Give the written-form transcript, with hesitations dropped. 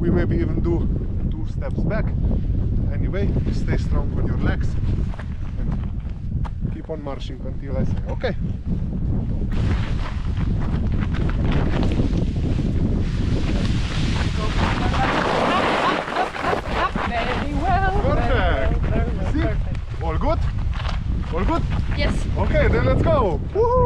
we maybe even do 2 steps back. Anyway, stay strong on your legs and keep on marching until I say okay. Very well. Perfect. Very well, See? perfect. All good? All good? Yes. Okay, then let's go. Woohoo!